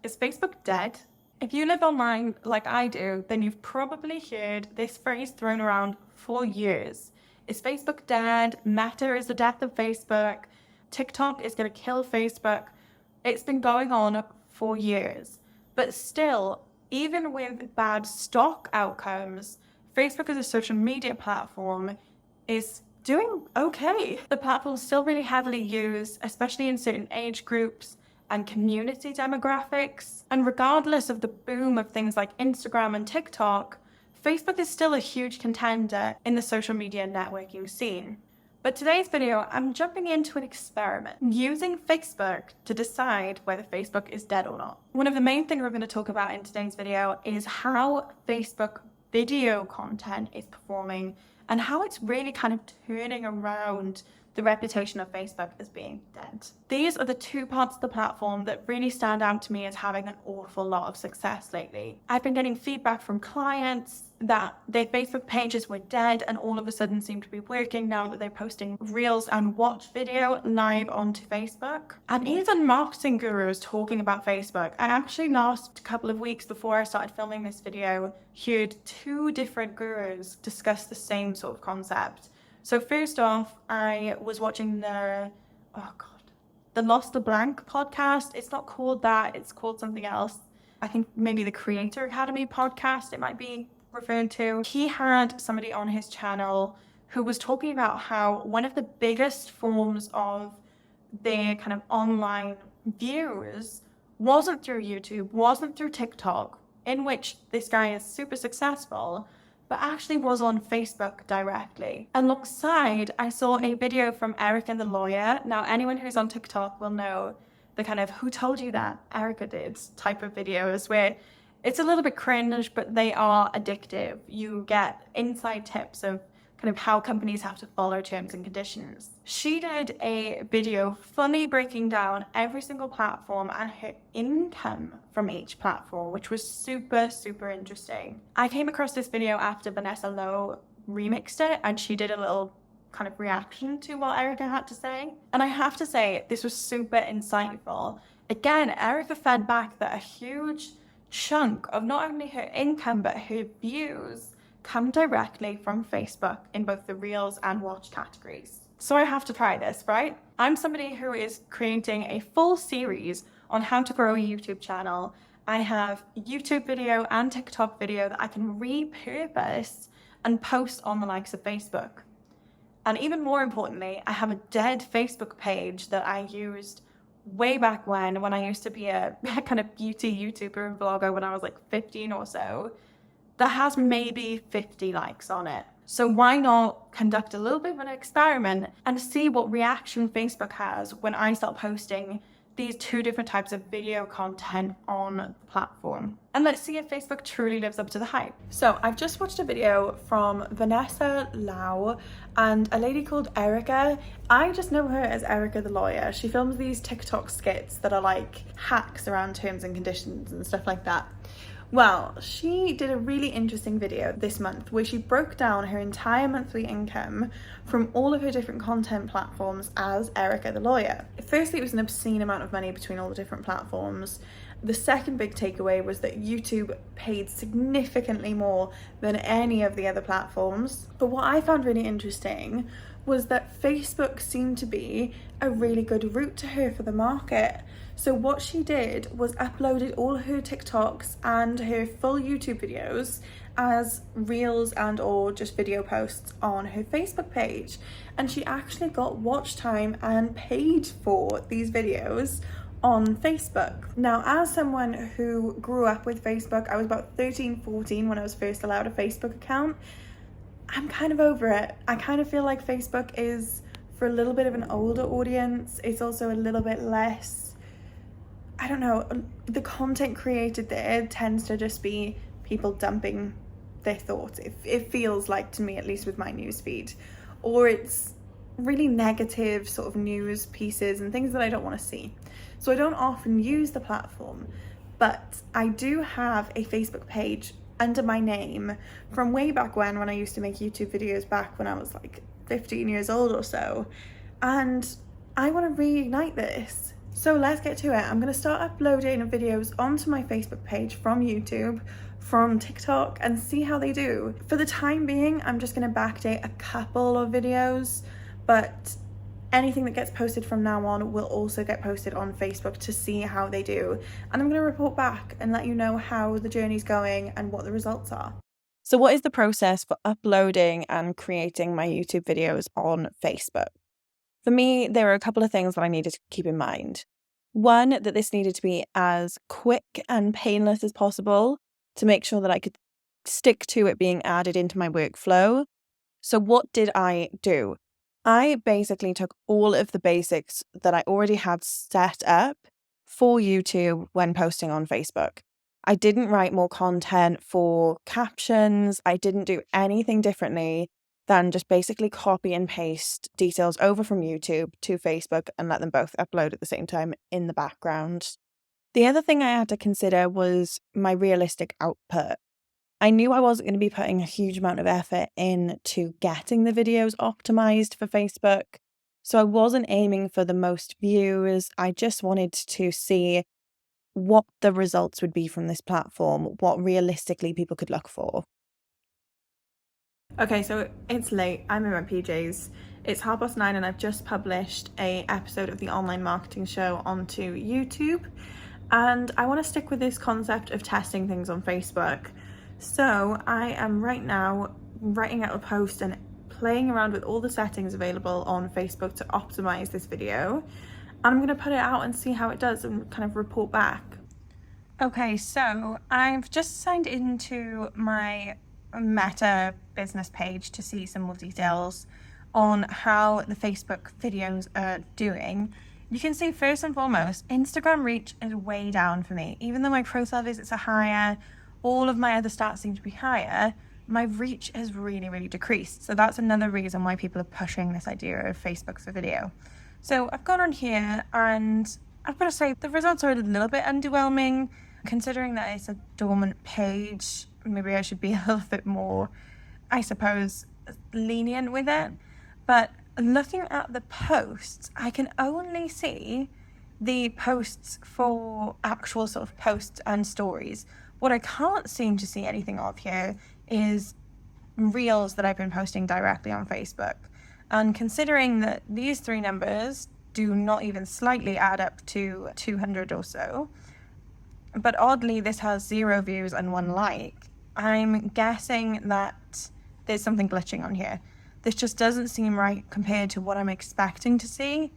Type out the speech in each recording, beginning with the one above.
Is Facebook dead? If you live online like I do, then you've probably heard this phrase thrown around for years. Is Facebook dead? Meta is the death of Facebook. TikTok is going to kill Facebook. It's been going on for years. But still, even with bad stock outcomes, Facebook as a social media platform is doing okay. The platform's still really heavily used, especially in certain age groups and community demographics. And regardless of the boom of things like Instagram and TikTok, Facebook is still a huge contender in the social media networking scene. But today's video, I'm jumping into an experiment using Facebook to decide whether Facebook is dead or not. One of the main things we're going to talk about in today's video is how Facebook video content is performing and how it's really kind of turning around the reputation of Facebook as being dead. These are the two parts of the platform that really stand out to me as having an awful lot of success lately. I've been getting feedback from clients that their Facebook pages were dead and all of a sudden seem to be working now that they're posting Reels and Watch video live onto Facebook. And even marketing gurus talking about Facebook. I actually last couple of weeks before I started filming this video heard two different gurus discuss the same sort of concept. So first off, I was watching the Lost the Blank podcast. It's not called that, it's called something else. I think maybe the Creator Academy podcast it might be referred to. He had somebody on his channel who was talking about how one of the biggest forms of their kind of online views wasn't through YouTube, wasn't through TikTok, in which this guy is super successful, but actually was on Facebook directly. Alongside, I saw a video from Erica the lawyer. Now, anyone who's on TikTok will know the kind of "who told you that" Erica did type of videos where it's a little bit cringe, but they are addictive. You get inside tips of kind of how companies have to follow terms and conditions. She did a video fully breaking down every single platform and her income from each platform, which was super, super interesting. I came across this video after Vanessa Lowe remixed it and she did a little kind of reaction to what Erica had to say. And I have to say, this was super insightful. Again, Erica fed back that a huge chunk of not only her income, but her views come directly from Facebook in both the Reels and Watch categories. So I have to try this, right? I'm somebody who is creating a full series on how to grow a YouTube channel. I have YouTube video and TikTok video that I can repurpose and post on the likes of Facebook. And even more importantly, I have a dead Facebook page that I used way back when I used to be a kind of beauty YouTuber and vlogger when I was like 15 or so. That has maybe 50 likes on it. So why not conduct a little bit of an experiment and see what reaction Facebook has when I start posting these two different types of video content on the platform. And let's see if Facebook truly lives up to the hype. So I've just watched a video from Vanessa Lowe and a lady called Erica. I just know her as Erica the lawyer. She films these TikTok skits that are like hacks around terms and conditions and stuff like that. Well, she did a really interesting video this month where she broke down her entire monthly income from all of her different content platforms as Erica the lawyer. Firstly, it was an obscene amount of money between all the different platforms. The second big takeaway was that YouTube paid significantly more than any of the other platforms. But what I found really interesting was that Facebook seemed to be a really good route to her for the market. So what she did was uploaded all her TikToks and her full YouTube videos as Reels and or just video posts on her Facebook page. And she actually got watch time and paid for these videos on Facebook. Now, as someone who grew up with Facebook, I was about 13, 14 when I was first allowed a Facebook account. I'm kind of over it. I kind of feel like Facebook is for a little bit of an older audience. It's also a little bit less, I don't know, the content created there tends to just be people dumping their thoughts. It feels like to me, at least with my newsfeed, or it's really negative sort of news pieces and things that I don't want to see. So I don't often use the platform, but I do have a Facebook page under my name from way back when I used to make YouTube videos back when I was like 15 years old or so. And I want to reignite this. So let's get to it. I'm going to start uploading videos onto my Facebook page from YouTube, from TikTok, and see how they do. For the time being, I'm just going to backdate a couple of videos, but anything that gets posted from now on will also get posted on Facebook to see how they do. And I'm going to report back and let you know how the journey's going and what the results are. So what is the process for uploading and creating my YouTube videos on Facebook? For me, there are a couple of things that I needed to keep in mind. One, that this needed to be as quick and painless as possible to make sure that I could stick to it being added into my workflow. So what did I do? I basically took all of the basics that I already had set up for YouTube when posting on Facebook. I didn't write more content for captions. I didn't do anything differently than just basically copy and paste details over from YouTube to Facebook and let them both upload at the same time in the background. The other thing I had to consider was my realistic output. I knew I wasn't going to be putting a huge amount of effort into getting the videos optimized for Facebook. So I wasn't aiming for the most views. I just wanted to see what the results would be from this platform, what realistically people could look for. Okay, so it's late. I'm in my PJs. It's 9:30 and I've just published an episode of the online marketing show onto YouTube. And I want to stick with this concept of testing things on Facebook. So I am right now writing out a post and playing around with all the settings available on Facebook to optimize this video. And I'm going to put it out and see how it does and kind of report back. Okay, so I've just signed into my Meta business page to see some more details on how the Facebook videos are doing. You can see first and foremost, Instagram reach is way down for me. Even though my profile visits are higher, all of my other stats seem to be higher, my reach has really decreased. So that's another reason why people are pushing this idea of Facebook for video. So I've gone on here and I've got to say the results are a little bit underwhelming. Considering that it's a dormant page, maybe I should be a little bit more, I suppose, lenient with it. But looking at the posts, I can only see the posts for actual sort of posts and stories. What I can't seem to see anything of here is reels that I've been posting directly on Facebook. And considering that these three numbers do not even slightly add up to 200 or so, but oddly this has 0 views and 1 like, I'm guessing that there's something glitching on here. This just doesn't seem right compared to what I'm expecting to see.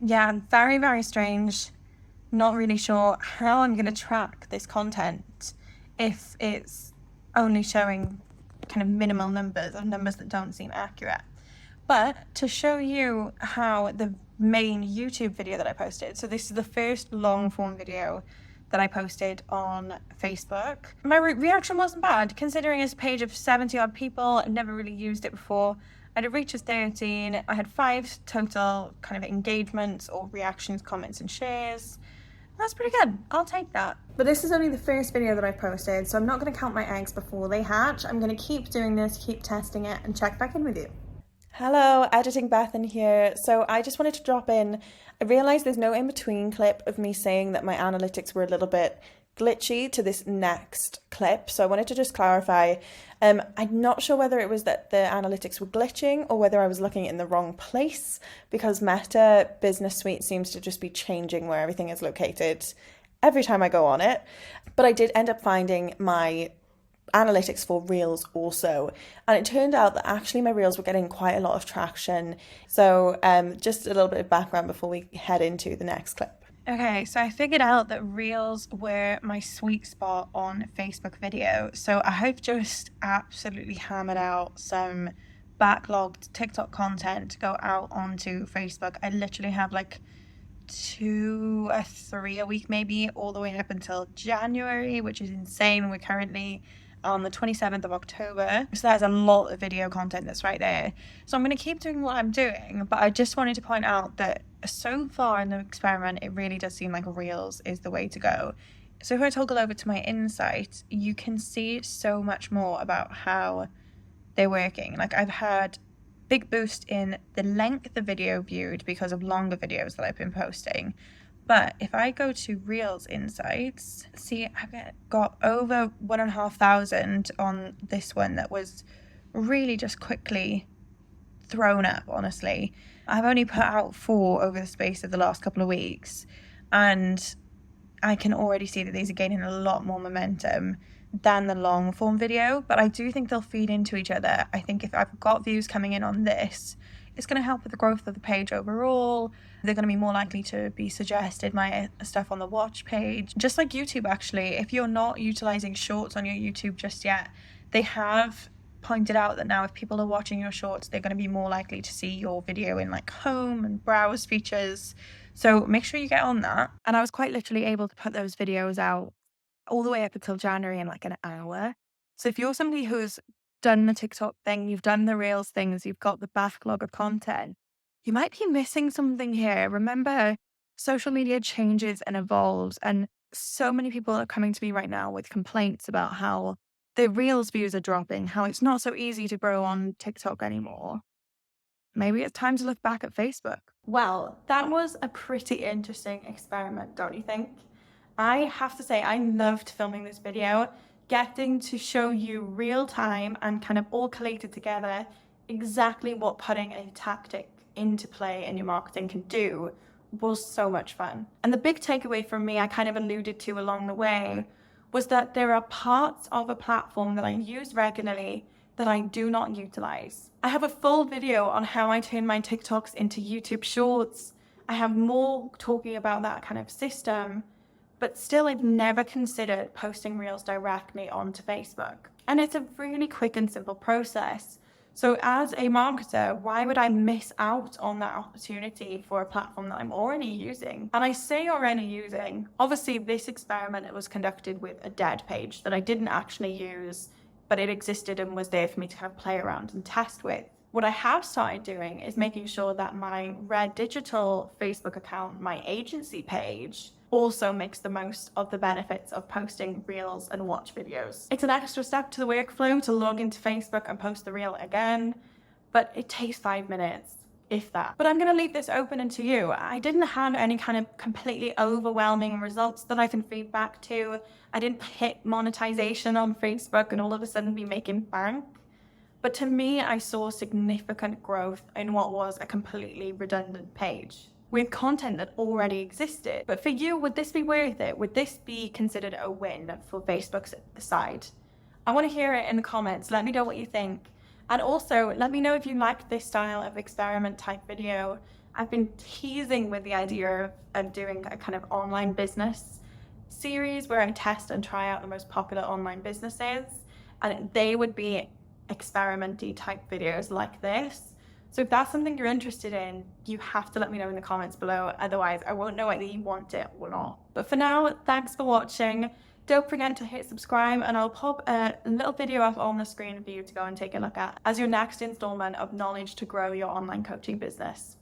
Yeah, very strange. Not really sure how I'm going to track this content if it's only showing kind of minimal numbers or numbers that don't seem accurate. But to show you how the main YouTube video that I posted, so this is the first long form video that I posted on Facebook. My reaction wasn't bad, considering it's a page of 70 odd people. I've never really used it before. I had a reach of 13. I had 5 total kind of engagements or reactions, comments and shares. That's pretty good. I'll take that. But this is only the first video that I've posted, so I'm not going to count my eggs before they hatch. I'm going to keep doing this, keep testing it, and check back in with you. Hello, Editing Bethan here. So I just wanted to drop in. I realised there's no in-between clip of me saying that my analytics were a little bit glitchy to this next clip, so I wanted to just clarify. I'm not sure whether it was that the analytics were glitching or whether I was looking in the wrong place, because Meta Business Suite seems to just be changing where everything is located every time I go on it. But I did end up finding my analytics for Reels also, and it turned out that actually my Reels were getting quite a lot of traction. So just a little bit of background before we head into the next clip. Okay, so I figured out that Reels were my sweet spot on Facebook video. So I have just absolutely hammered out some backlogged TikTok content to go out onto Facebook. I literally have like 2 or 3 a week, maybe all the way up until January, which is insane. We're currently on the 27th of October. So there's a lot of video content that's right there. So I'm going to keep doing what I'm doing, but I just wanted to point out that so far in the experiment, it really does seem like Reels is the way to go. So if I toggle over to my insights, you can see so much more about how they're working. Like I've had big boost in the length of video viewed because of longer videos that I've been posting. But if I go to Reels Insights, see, I've got over 1,500 on this one that was really just quickly thrown up, honestly. I've only put out 4 over the space of the last couple of weeks, and I can already see that these are gaining a lot more momentum than the long form video, but I do think they'll feed into each other. I think if I've got views coming in on this, it's going to help with the growth of the page overall. They're going to be more likely to be suggested my stuff on the watch page. Just like YouTube, actually, if you're not utilizing shorts on your YouTube just yet, they have pointed out that now if people are watching your shorts, they're going to be more likely to see your video in like home and browse features. So make sure you get on that. And I was quite literally able to put those videos out all the way up until January in like an hour. So if you're somebody who's done the TikTok thing, you've done the Reels things, you've got the backlog of content, you might be missing something here. Remember, social media changes and evolves, and so many people are coming to me right now with complaints about how the Reels views are dropping, how it's not so easy to grow on TikTok anymore. Maybe it's time to look back at Facebook. Well, that was a pretty interesting experiment, don't you think? I have to say, I loved filming this video, getting to show you real time and kind of all collated together exactly what putting a tactic into play in your marketing can do was so much fun. And the big takeaway from me, I kind of alluded to along the way, was that there are parts of a platform that I use regularly that I do not utilize. I have a full video on how I turn my TikToks into YouTube Shorts. I have more talking about that kind of system, but still I've never considered posting Reels directly onto Facebook. And it's a really quick and simple process. So as a marketer, why would I miss out on that opportunity for a platform that I'm already using? And I say already using, obviously this experiment was conducted with a dead page that I didn't actually use, but it existed and was there for me to kind of play around and test with. What I have started doing is making sure that my Red Digital Facebook account, my agency page, also makes the most of the benefits of posting Reels and watch videos. It's an extra step to the workflow to log into Facebook and post the Reel again, but it takes 5 minutes, if that. But I'm going to leave this open and to you. I didn't have any kind of completely overwhelming results that I can feed back to. I didn't hit monetization on Facebook and all of a sudden be making bank. But to me, I saw significant growth in what was a completely redundant page with content that already existed. But for you, would this be worth it? Would this be considered a win for Facebook's side? I want to hear it in the comments. Let me know what you think. And also, let me know if you like this style of experiment type video. I've been teasing with the idea of doing a kind of online business series where I test and try out the most popular online businesses. And they would be experimenty type videos like this. So if that's something you're interested in, you have to let me know in the comments below. Otherwise, I won't know whether you want it or not. But for now, thanks for watching. Don't forget to hit subscribe, and I'll pop a little video up on the screen for you to go and take a look at as your next installment of knowledge to grow your online coaching business.